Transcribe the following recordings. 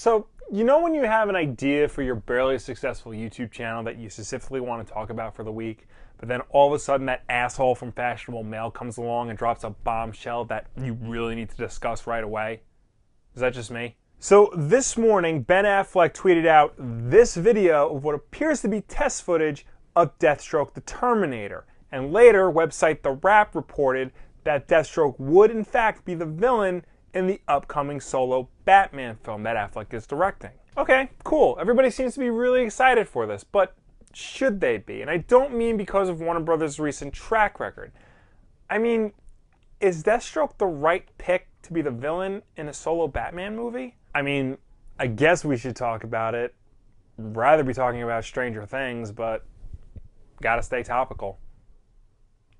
So, you know when you have an idea for your barely successful YouTube channel that you specifically want to talk about for the week, but then all of a sudden that asshole from Fashionable Mail comes along and drops a bombshell that you really need to discuss right away? Is that just me? So this morning, Ben Affleck tweeted out this video of what appears to be test footage of Deathstroke the Terminator. And later, website The Wrap reported that Deathstroke would in fact be the villain in the upcoming solo Batman film that Affleck is directing. Okay, cool. Everybody seems to be really excited for this, but should they be? And I don't mean because of Warner Brothers' recent track record. I mean, is Deathstroke the right pick to be the villain in a solo Batman movie? I mean, I guess we should talk about it. Rather be talking about Stranger Things, but gotta stay topical.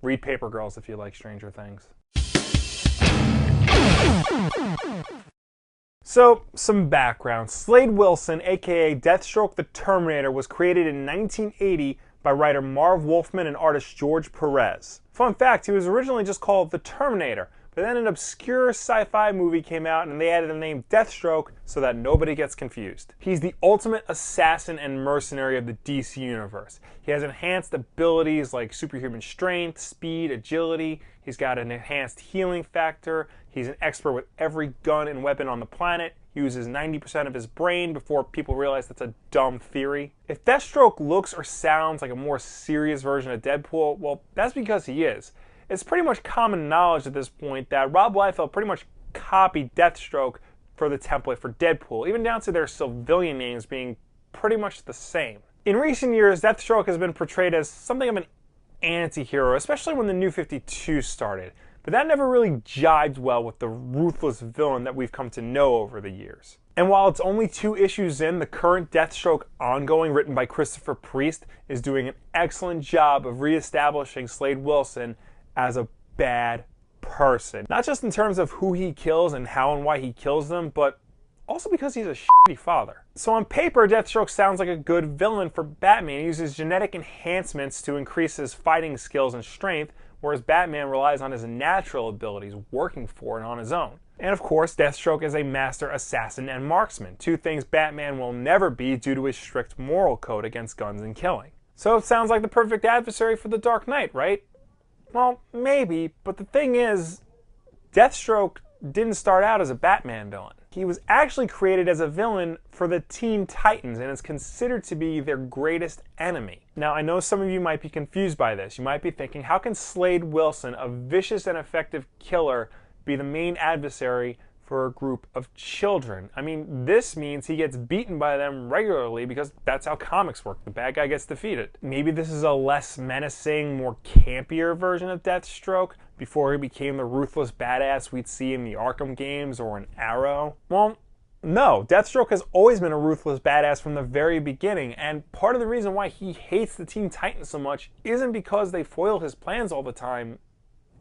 Read Paper Girls if you like Stranger Things. So, some background. Slade Wilson, aka Deathstroke the Terminator, was created in 1980 by writer Marv Wolfman and artist George Perez. Fun fact, he was originally just called The Terminator, but then an obscure sci-fi movie came out and they added the name Deathstroke so that nobody gets confused. He's the ultimate assassin and mercenary of the DC universe. He has enhanced abilities like superhuman strength, speed, agility. He's got an enhanced healing factor. He's an expert with every gun and weapon on the planet. He uses 90% of his brain before people realize that's a dumb theory. If Deathstroke looks or sounds like a more serious version of Deadpool, well, that's because he is. It's pretty much common knowledge at this point that Rob Liefeld pretty much copied Deathstroke for the template for Deadpool, even down to their civilian names being pretty much the same. In recent years, Deathstroke has been portrayed as something of an anti-hero, especially when the New 52 started. But that never really jived well with the ruthless villain that we've come to know over the years. And while it's only 2 issues in, the current Deathstroke ongoing, written by Christopher Priest, is doing an excellent job of reestablishing Slade Wilson as a bad person. Not just in terms of who he kills and how and why he kills them, but also because he's a shitty father. So on paper, Deathstroke sounds like a good villain for Batman. He uses genetic enhancements to increase his fighting skills and strength, whereas Batman relies on his natural abilities, working for it on his own. And of course, Deathstroke is a master assassin and marksman, 2 things Batman will never be due to his strict moral code against guns and killing. So it sounds like the perfect adversary for the Dark Knight, right? Well, maybe, but the thing is, Deathstroke didn't start out as a Batman villain. He was actually created as a villain for the Teen Titans and is considered to be their greatest enemy. Now, I know some of you might be confused by this. You might be thinking, how can Slade Wilson, a vicious and effective killer, be the main adversary for a group of children? I mean, this means he gets beaten by them regularly because that's how comics work. The bad guy gets defeated. Maybe this is a less menacing, more campier version of Deathstroke before he became the ruthless badass we'd see in the Arkham games or in Arrow. Well, no. Deathstroke has always been a ruthless badass from the very beginning, and part of the reason why he hates the Teen Titans so much isn't because they foil his plans all the time.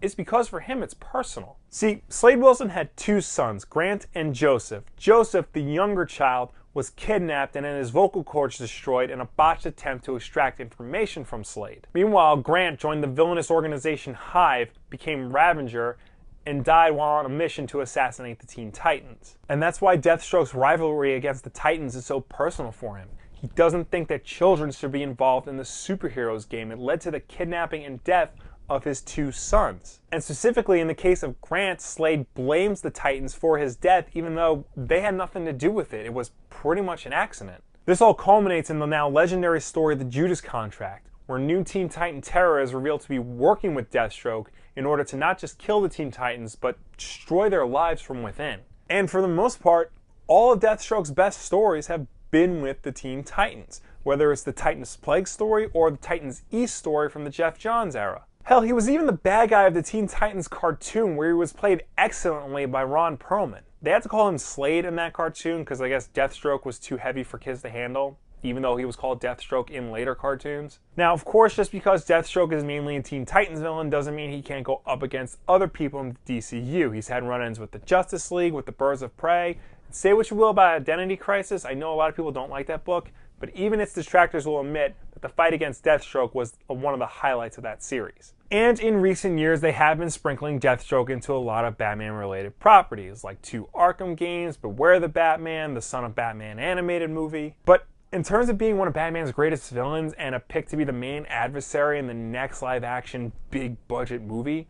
It's because for him it's personal. See, Slade Wilson had 2 sons, Grant and Joseph. Joseph, the younger child, was kidnapped and then his vocal cords destroyed in a botched attempt to extract information from Slade. Meanwhile, Grant joined the villainous organization Hive, became Ravager, and died while on a mission to assassinate the Teen Titans. And that's why Deathstroke's rivalry against the Titans is so personal for him. He doesn't think that children should be involved in the superheroes game. It led to the kidnapping and death of his 2 sons. And specifically in the case of Grant, Slade blames the Titans for his death even though they had nothing to do with it. It was pretty much an accident. This all culminates in the now legendary story The Judas Contract, where new Teen Titan Terror is revealed to be working with Deathstroke in order to not just kill the Teen Titans, but destroy their lives from within. And for the most part, all of Deathstroke's best stories have been with the Teen Titans, whether it's the Titans Plague story or the Titans East story from the Jeff Johns era. Hell, he was even the bad guy of the Teen Titans cartoon, where he was played excellently by Ron Perlman. They had to call him Slade in that cartoon because I guess Deathstroke was too heavy for kids to handle, even though he was called Deathstroke in later cartoons. Now, of course, just because Deathstroke is mainly a Teen Titans villain doesn't mean he can't go up against other people in the DCU. He's had run-ins with the Justice League, with the Birds of Prey. Say what you will about Identity Crisis, I know a lot of people don't like that book, but even its detractors will admit that the fight against Deathstroke was one of the highlights of that series. And in recent years, they have been sprinkling Deathstroke into a lot of Batman-related properties, like 2 Arkham games, Beware the Batman, the Son of Batman animated movie. But in terms of being one of Batman's greatest villains and a pick to be the main adversary in the next live-action big-budget movie,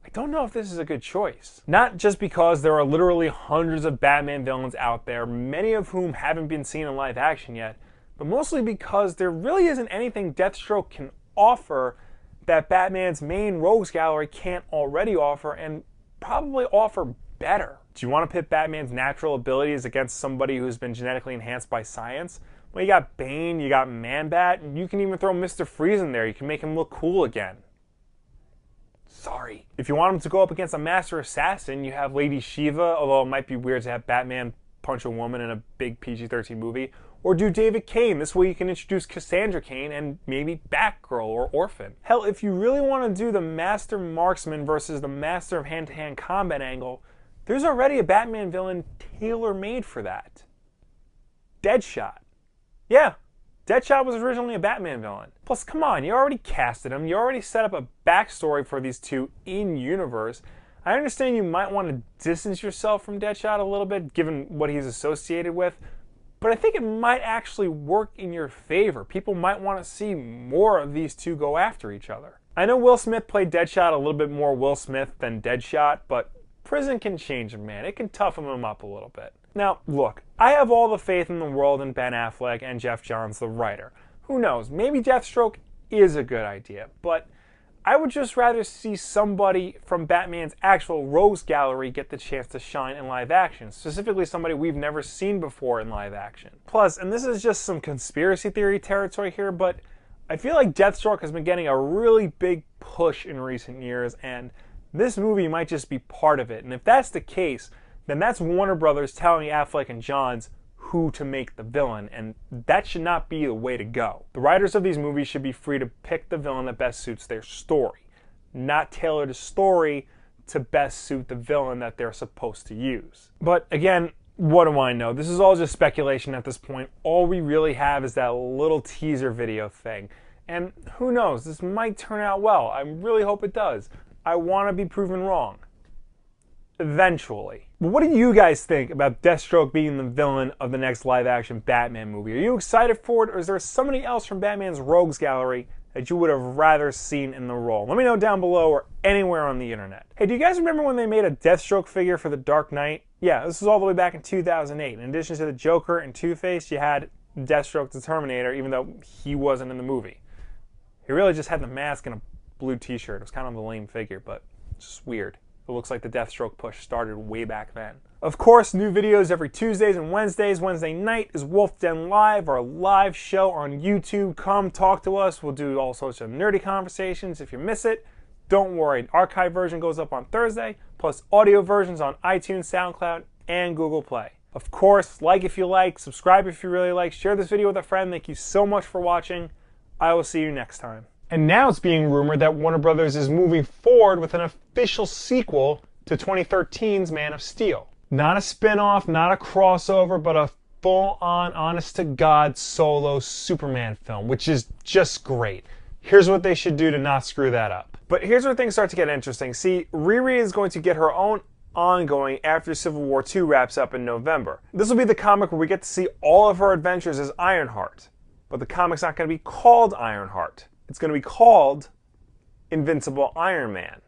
I don't know if this is a good choice. Not just because there are literally hundreds of Batman villains out there, many of whom haven't been seen in live action yet, but mostly because there really isn't anything Deathstroke can offer that Batman's main rogues gallery can't already offer, and probably offer better. Do you want to pit Batman's natural abilities against somebody who's been genetically enhanced by science? Well, you got Bane, you got Man-Bat, and you can even throw Mr. Freeze in there. You can make him look cool again. Sorry. If you want him to go up against a master assassin, you have Lady Shiva, although it might be weird to have Batman punch a woman in a big PG-13 movie. Or do David Kane. This way you can introduce Cassandra Cain and maybe Batgirl or Orphan. Hell, if you really want to do the master marksman versus the master of hand-to-hand combat angle, there's already a Batman villain tailor-made for that. Deadshot. Yeah, Deadshot was originally a Batman villain. Plus, come on, you already casted him, you already set up a backstory for these two in-universe. I understand you might want to distance yourself from Deadshot a little bit, given what he's associated with, but I think it might actually work in your favor. People might want to see more of these two go after each other. I know Will Smith played Deadshot a little bit more Will Smith than Deadshot, but prison can change him, man. It can toughen him up a little bit. Now, look, I have all the faith in the world in Ben Affleck and Jeff Johns, the writer. Who knows, maybe Deathstroke is a good idea, but I would just rather see somebody from Batman's actual rogues gallery get the chance to shine in live action, specifically somebody we've never seen before in live action. Plus, and this is just some conspiracy theory territory here, but I feel like Deathstroke has been getting a really big push in recent years, and this movie might just be part of it. And if that's the case, then that's Warner Brothers telling Affleck and Johns who to make the villain, and that should not be the way to go. The writers of these movies should be free to pick the villain that best suits their story, not tailor the story to best suit the villain that they're supposed to use. But again, what do I know? This is all just speculation at this point. All we really have is that little teaser video thing. And who knows, this might turn out well. I really hope it does. I want to be proven wrong. Eventually. But what do you guys think about Deathstroke being the villain of the next live-action Batman movie? Are you excited for it, or is there somebody else from Batman's rogues gallery that you would have rather seen in the role? Let me know down below or anywhere on the internet. Hey, do you guys remember when they made a Deathstroke figure for The Dark Knight? Yeah, this was all the way back in 2008. In addition to the Joker and Two-Face, you had Deathstroke the Terminator, even though he wasn't in the movie. He really just had the mask and a blue t-shirt. It was kind of a lame figure, but it's just weird. It looks like the Deathstroke push started way back then. Of course, new videos every Tuesdays and Wednesdays. Wednesday night is Wolf Den Live, our live show on YouTube. Come talk to us. We'll do all sorts of nerdy conversations. If you miss it, don't worry. An archive version goes up on Thursday, plus audio versions on iTunes, SoundCloud, and Google Play. Of course, like if you like, subscribe if you really like, share this video with a friend. Thank you so much for watching. I will see you next time. And now it's being rumored that Warner Brothers is moving forward with an official sequel to 2013's Man of Steel. Not a spin-off, not a crossover, but a full-on, honest-to-God solo Superman film, which is just great. Here's what they should do to not screw that up. But here's where things start to get interesting. See, Riri is going to get her own ongoing after Civil War II wraps up in November. This will be the comic where we get to see all of her adventures as Ironheart. But the comic's not going to be called Ironheart. It's going to be called Invincible Iron Man.